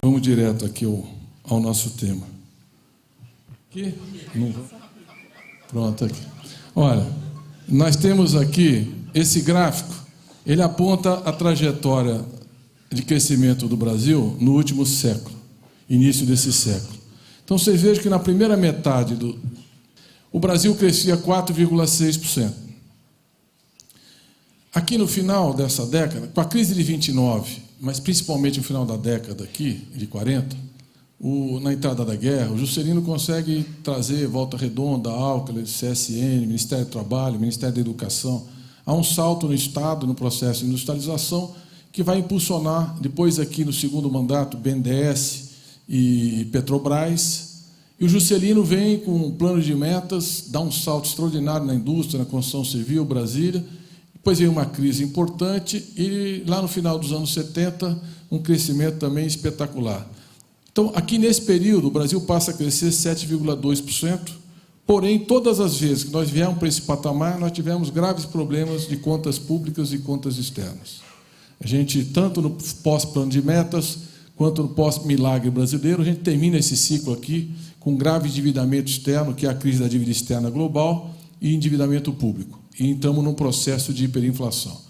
Vamos direto aqui ao nosso tema. Aqui? Pronto, aqui. Olha, nós temos aqui esse gráfico, ele aponta a trajetória de crescimento do Brasil no último século, início desse século. Então, vocês vejam que na primeira metade o Brasil crescia 4,6%. Aqui no final dessa década, com a crise de 29, mas principalmente no final da década aqui, de 40, na entrada da guerra, o Juscelino consegue trazer Volta Redonda, Alckmin, CSN, Ministério do Trabalho, Ministério da Educação. Há um salto no Estado, no processo de industrialização, que vai impulsionar, depois aqui no segundo mandato, BNDES e Petrobras. E o Juscelino vem com um plano de metas, dá um salto extraordinário na indústria, na construção civil, Brasília. Depois veio uma crise importante e, lá no final dos anos 70, um crescimento também espetacular. Então, aqui nesse período, o Brasil passa a crescer 7,2%, porém, todas as vezes que nós viemos para esse patamar, nós tivemos graves problemas de contas públicas e contas externas. A gente, tanto no pós-plano de metas, quanto no pós-milagre brasileiro, a gente termina esse ciclo aqui com grave endividamento externo, que é a crise da dívida externa global, e endividamento público. E entramos num processo de hiperinflação.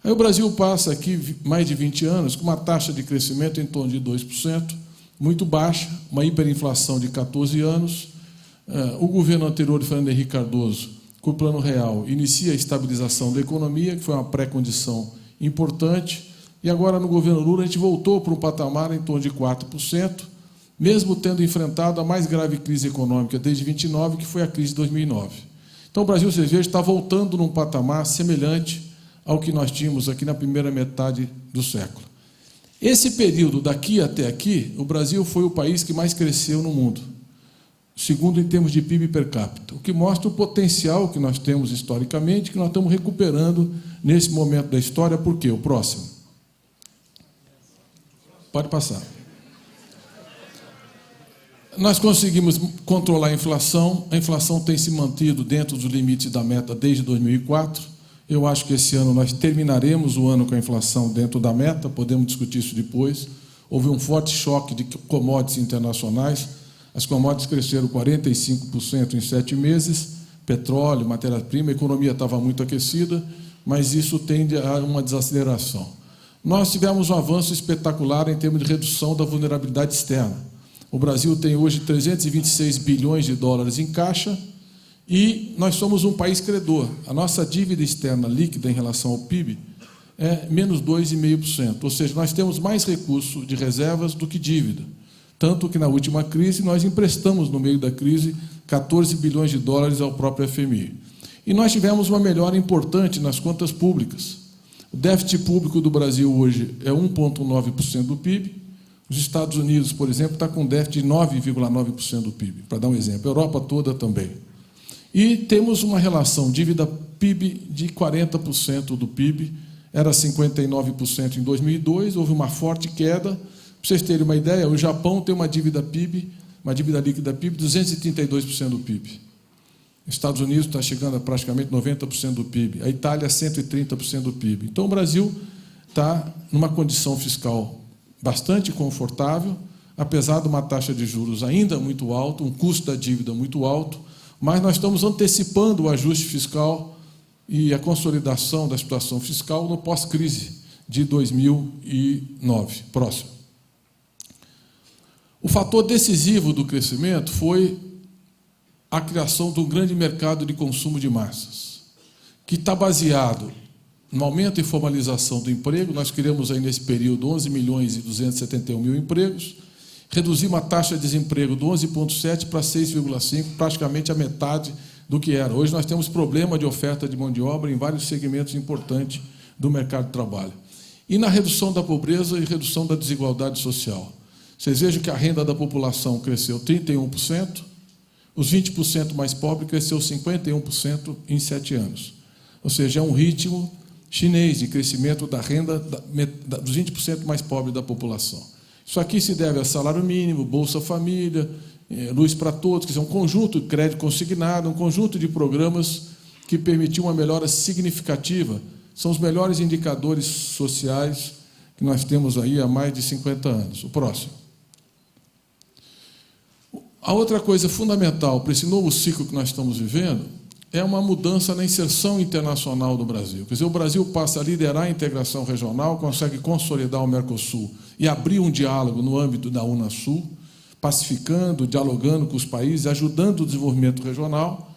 Aí o Brasil passa aqui mais de 20 anos com uma taxa de crescimento em torno de 2%, muito baixa, uma hiperinflação de 14 anos. O governo anterior de Fernando Henrique Cardoso, com o Plano Real, inicia a estabilização da economia, que foi uma pré-condição importante, e agora no governo Lula a gente voltou para um patamar em torno de 4%, mesmo tendo enfrentado a mais grave crise econômica desde 29, que foi a crise de 2009. Então, o Brasil, vocês vejam, está voltando num patamar semelhante ao que nós tínhamos aqui na primeira metade do século. Esse período, daqui até aqui, o Brasil foi o país que mais cresceu no mundo, segundo em termos de PIB per capita, o que mostra o potencial que nós temos historicamente, que nós estamos recuperando nesse momento da história. Por quê? O próximo. Pode passar. Nós conseguimos controlar a inflação tem se mantido dentro dos limites da meta desde 2004. Eu acho que esse ano nós terminaremos o ano com a inflação dentro da meta, podemos discutir isso depois. Houve um forte choque de commodities internacionais, as commodities cresceram 45% em 7 meses, petróleo, matéria-prima, a economia estava muito aquecida, mas isso tende a uma desaceleração. Nós tivemos um avanço espetacular em termos de redução da vulnerabilidade externa. O Brasil tem hoje 326 bilhões de dólares em caixa e nós somos um país credor. A nossa dívida externa líquida em relação ao PIB é menos 2,5%, ou seja, nós temos mais recursos de reservas do que dívida. Tanto que na última crise nós emprestamos, no meio da crise, 14 bilhões de dólares ao próprio FMI. E nós tivemos uma melhora importante nas contas públicas. O déficit público do Brasil hoje é 1,9% do PIB. Os Estados Unidos, por exemplo, está com déficit de 9,9% do PIB, para dar um exemplo. A Europa toda também. E temos uma relação dívida-PIB de 40% do PIB, era 59% em 2002, houve uma forte queda. Para vocês terem uma ideia, o Japão tem uma dívida PIB, uma dívida líquida PIB, 232% do PIB. Os Estados Unidos está chegando a praticamente 90% do PIB. A Itália, 130% do PIB. Então, o Brasil está numa condição fiscal bastante confortável, apesar de uma taxa de juros ainda muito alta, um custo da dívida muito alto, mas nós estamos antecipando o ajuste fiscal e a consolidação da situação fiscal no pós-crise de 2009. Próximo. O fator decisivo do crescimento foi a criação de um grande mercado de consumo de massas, que está baseado no aumento e formalização do emprego. Nós criamos aí nesse período 11.271.000 empregos, reduzimos a taxa de desemprego do 11,7% para 6,5%, praticamente a metade do que era. Hoje nós temos problema de oferta de mão de obra em vários segmentos importantes do mercado de trabalho. E na redução da pobreza e redução da desigualdade social. Vocês vejam que a renda da população cresceu 31%, os 20% mais pobres cresceu 51% em 7 anos. Ou seja, é um ritmo chinês de crescimento da renda dos 20% mais pobres da população. Isso aqui se deve a salário mínimo, Bolsa Família, Luz para Todos, que é um conjunto de crédito consignado, um conjunto de programas que permitiu uma melhora significativa. São os melhores indicadores sociais que nós temos aí há mais de 50 anos. O próximo. A outra coisa fundamental para esse novo ciclo que nós estamos vivendo é uma mudança na inserção internacional do Brasil. Quer dizer, o Brasil passa a liderar a integração regional, consegue consolidar o Mercosul e abrir um diálogo no âmbito da Unasul, pacificando, dialogando com os países, ajudando o desenvolvimento regional,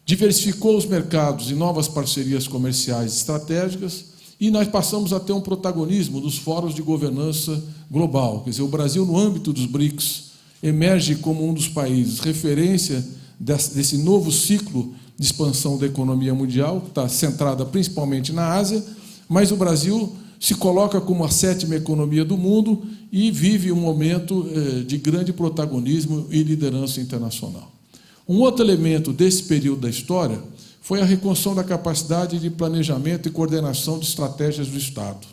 diversificou os mercados e novas parcerias comerciais estratégicas, e nós passamos a ter um protagonismo dos fóruns de governança global. Quer dizer, o Brasil, no âmbito dos BRICS, emerge como um dos países referência desse novo ciclo de expansão da economia mundial, que está centrada principalmente na Ásia, mas o Brasil se coloca como a 7ª economia do mundo e vive um momento de grande protagonismo e liderança internacional. Um outro elemento desse período da história foi a reconstrução da capacidade de planejamento e coordenação de estratégias do Estado.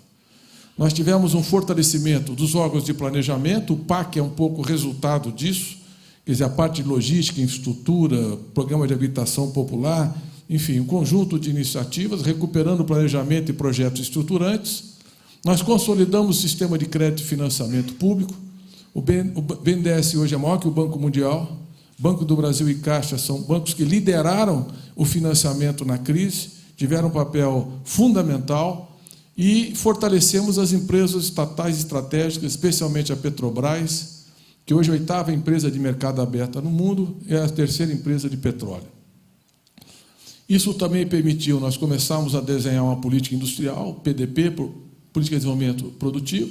Nós tivemos um fortalecimento dos órgãos de planejamento, o PAC é um pouco resultado disso, quer dizer, a parte de logística, infraestrutura, programa de habitação popular, enfim, um conjunto de iniciativas, recuperando o planejamento e projetos estruturantes. Nós consolidamos o sistema de crédito e financiamento público. O BNDES hoje é maior que o Banco Mundial. Banco do Brasil e Caixa são bancos que lideraram o financiamento na crise, tiveram um papel fundamental, e fortalecemos as empresas estatais estratégicas, especialmente a Petrobras, que hoje é a 8ª empresa de mercado aberta no mundo, é a 3ª empresa de petróleo. Isso também permitiu nós começarmos a desenhar uma política industrial, PDP, Política de Desenvolvimento Produtivo,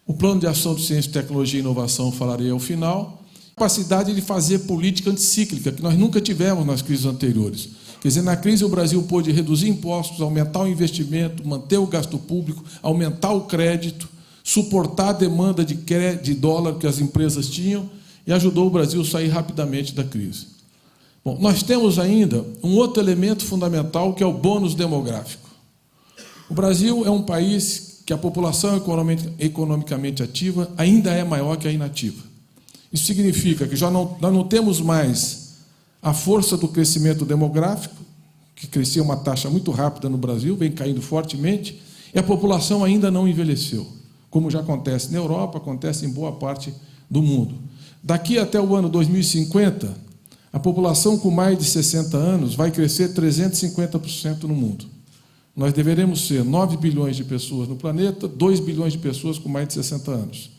o Plano de Ação de Ciência, Tecnologia e Inovação, falarei ao final, capacidade de fazer política anticíclica, que nós nunca tivemos nas crises anteriores. Quer dizer, na crise o Brasil pôde reduzir impostos, aumentar o investimento, manter o gasto público, aumentar o crédito, suportar a demanda de dólar que as empresas tinham e ajudou o Brasil a sair rapidamente da crise. Bom, nós temos ainda um outro elemento fundamental, que é o bônus demográfico. O Brasil é um país que a população economicamente ativa ainda é maior que a inativa. Isso significa que nós não temos mais a força do crescimento demográfico, que crescia uma taxa muito rápida no Brasil, vem caindo fortemente, e a população ainda não envelheceu, como já acontece na Europa, acontece em boa parte do mundo. Daqui até o ano 2050, a população com mais de 60 anos vai crescer 350% no mundo. Nós deveremos ser 9 bilhões de pessoas no planeta, 2 bilhões de pessoas com mais de 60 anos.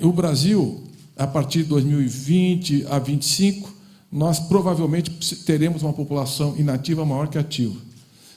O Brasil, a partir de 2020 a 2025, nós provavelmente teremos uma população inativa maior que ativa.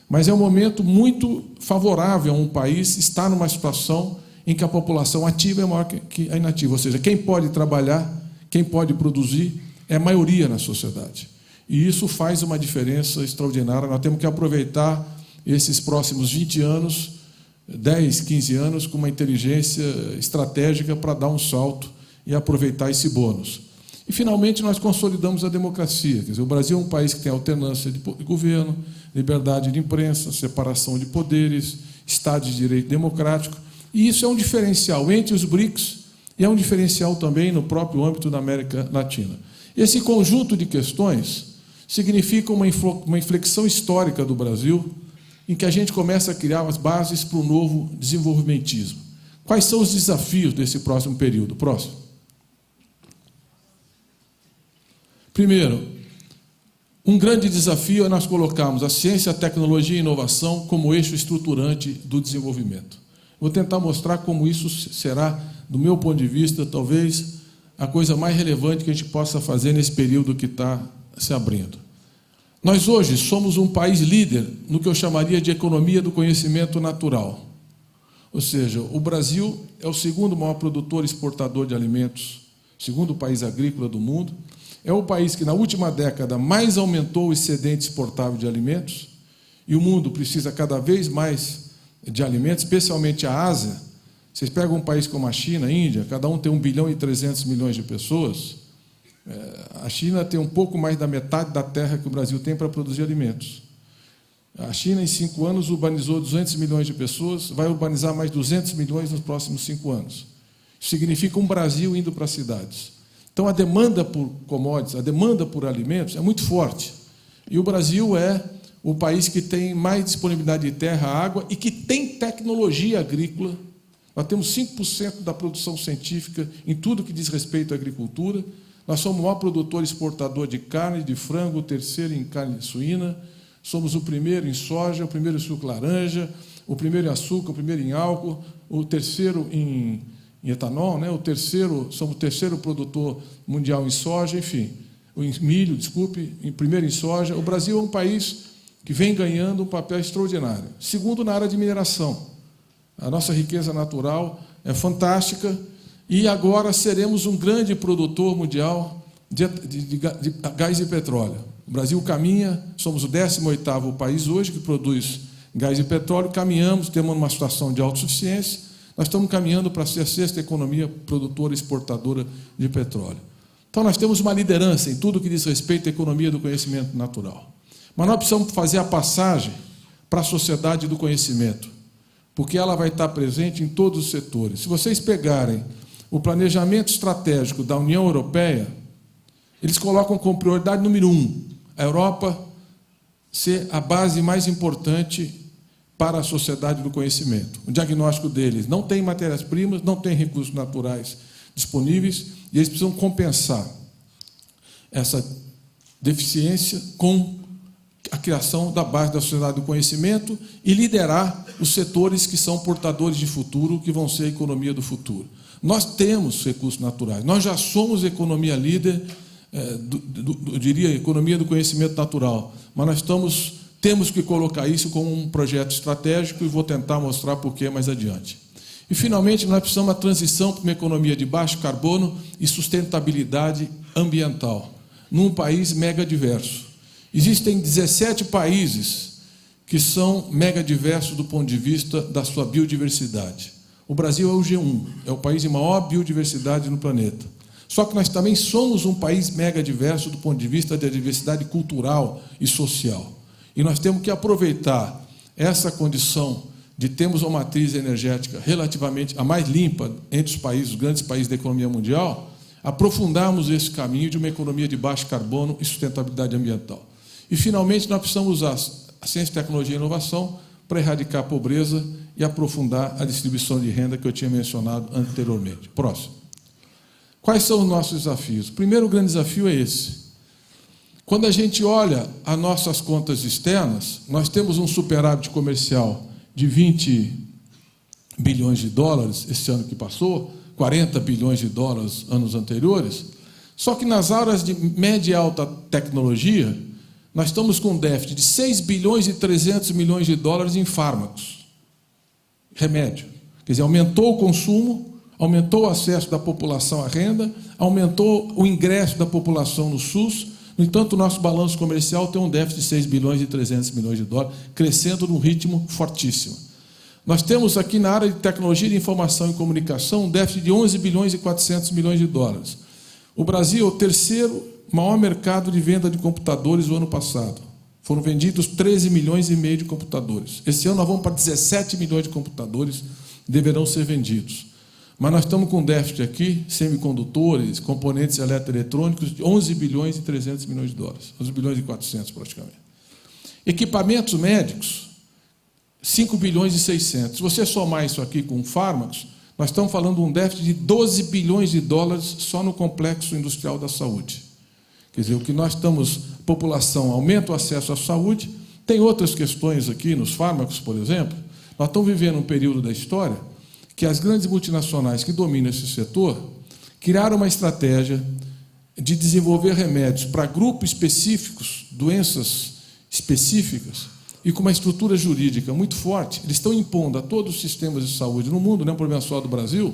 Mas é um momento muito favorável a um país estar numa situação em que a população ativa é maior que a inativa. Ou seja, quem pode trabalhar, quem pode produzir, é a maioria na sociedade. E isso faz uma diferença extraordinária. Nós temos que aproveitar esses próximos 20 anos, 10, 15 anos, com uma inteligência estratégica para dar um salto e aproveitar esse bônus. E, finalmente, nós consolidamos a democracia. Quer dizer, o Brasil é um país que tem alternância de governo, liberdade de imprensa, separação de poderes, Estado de Direito democrático, e isso é um diferencial entre os BRICS e é um diferencial também no próprio âmbito da América Latina. Esse conjunto de questões significa uma inflexão histórica do Brasil, em que a gente começa a criar as bases para o novo desenvolvimentismo. Quais são os desafios desse próximo período? Próximo. Primeiro, um grande desafio é nós colocarmos a ciência, a tecnologia e a inovação como eixo estruturante do desenvolvimento. Vou tentar mostrar como isso será, do meu ponto de vista, talvez a coisa mais relevante que a gente possa fazer nesse período que está se abrindo. Nós hoje somos um país líder no que eu chamaria de economia do conhecimento natural. Ou seja, o Brasil é o 2º maior produtor e exportador de alimentos, 2º país agrícola do mundo. É o país que, na última década, mais aumentou o excedente exportável de alimentos, e o mundo precisa cada vez mais de alimentos, especialmente a Ásia. Vocês pegam um país como a China, a Índia, cada um tem 1 bilhão e 300 milhões de pessoas. A China tem um pouco mais da metade da terra que o Brasil tem para produzir alimentos. A China, em 5 anos, urbanizou 200 milhões de pessoas, vai urbanizar mais 200 milhões nos próximos 5 anos. Isso significa um Brasil indo para as cidades. Então, a demanda por commodities, a demanda por alimentos é muito forte. E o Brasil é o país que tem mais disponibilidade de terra, água e que tem tecnologia agrícola. Nós temos 5% da produção científica em tudo que diz respeito à agricultura. Nós somos o maior produtor e exportador de carne, de frango, o terceiro em carne suína, somos o primeiro em soja, o primeiro em suco laranja, o primeiro em açúcar, o primeiro em álcool, o terceiro em etanol, né? Somos o terceiro produtor mundial em soja, enfim, em milho, desculpe, em primeiro em soja. O Brasil é um país que vem ganhando um papel extraordinário. Segundo, na área de mineração. A nossa riqueza natural é fantástica e agora seremos um grande produtor mundial de gás e petróleo. O Brasil caminha, somos o 18º país hoje que produz gás e petróleo, caminhamos, temos uma situação de autossuficiência, nós estamos caminhando para ser a 6ª economia produtora e exportadora de petróleo. Então, nós temos uma liderança em tudo que diz respeito à economia do conhecimento natural. Mas nós precisamos fazer a passagem para a sociedade do conhecimento, porque ela vai estar presente em todos os setores. Se vocês pegarem o planejamento estratégico da União Europeia, eles colocam como prioridade número 1, a Europa ser a base mais importante para a sociedade do conhecimento. O diagnóstico deles: não tem matérias-primas, não tem recursos naturais disponíveis, e eles precisam compensar essa deficiência com a criação da base da sociedade do conhecimento e liderar os setores que são portadores de futuro, que vão ser a economia do futuro. Nós temos recursos naturais, nós já somos economia líder, eu diria, economia do conhecimento natural, mas nós temos que colocar isso como um projeto estratégico e vou tentar mostrar por que mais adiante. E, finalmente, nós precisamos da transição para uma economia de baixo carbono e sustentabilidade ambiental, num país mega diverso. Existem 17 países que são mega diversos do ponto de vista da sua biodiversidade. O Brasil é o G1, é o país de maior biodiversidade no planeta. Só que nós também somos um país mega diverso do ponto de vista da diversidade cultural e social. E nós temos que aproveitar essa condição de termos uma matriz energética relativamente a mais limpa entre os países, os grandes países da economia mundial, aprofundarmos esse caminho de uma economia de baixo carbono e sustentabilidade ambiental. E, finalmente, nós precisamos usar a ciência, tecnologia e inovação para erradicar a pobreza e aprofundar a distribuição de renda que eu tinha mencionado anteriormente. Próximo. Quais são os nossos desafios? O primeiro grande desafio é esse. Quando a gente olha as nossas contas externas, nós temos um superávit comercial de 20 bilhões de dólares esse ano que passou, 40 bilhões de dólares anos anteriores, só que nas áreas de média e alta tecnologia, nós estamos com um déficit de 6 bilhões e 300 milhões de dólares em fármacos, remédio. Quer dizer, aumentou o consumo, aumentou o acesso da população à renda, aumentou o ingresso da população no SUS. No entanto, o nosso balanço comercial tem um déficit de 6 bilhões e 300 milhões de dólares, crescendo num ritmo fortíssimo. Nós temos aqui na área de tecnologia de informação e comunicação um déficit de 11 bilhões e 400 milhões de dólares. O Brasil é o terceiro maior mercado de venda de computadores do ano passado. Foram vendidos 13 milhões e meio de computadores. Esse ano nós vamos para 17 milhões de computadores que deverão ser vendidos. Mas nós estamos com um déficit aqui, semicondutores, componentes eletroeletrônicos, de 11 bilhões e 300 milhões de dólares. 11 bilhões e 400, praticamente. Equipamentos médicos, 5 bilhões e 600. Se você somar isso aqui com fármacos, nós estamos falando de um déficit de 12 bilhões de dólares só no complexo industrial da saúde. Quer dizer, o que nós estamos, população, aumenta o acesso à saúde, tem outras questões aqui, nos fármacos, por exemplo. Nós estamos vivendo um período da história que as grandes multinacionais que dominam esse setor criaram uma estratégia de desenvolver remédios para grupos específicos, doenças específicas, e com uma estrutura jurídica muito forte. Eles estão impondo a todos os sistemas de saúde no mundo, não é um problema só do Brasil,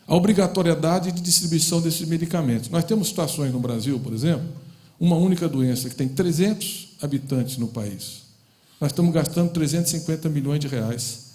a obrigatoriedade de distribuição desses medicamentos. Nós temos situações no Brasil, por exemplo, uma única doença que tem 300 habitantes no país. Nós estamos gastando 350 milhões de reais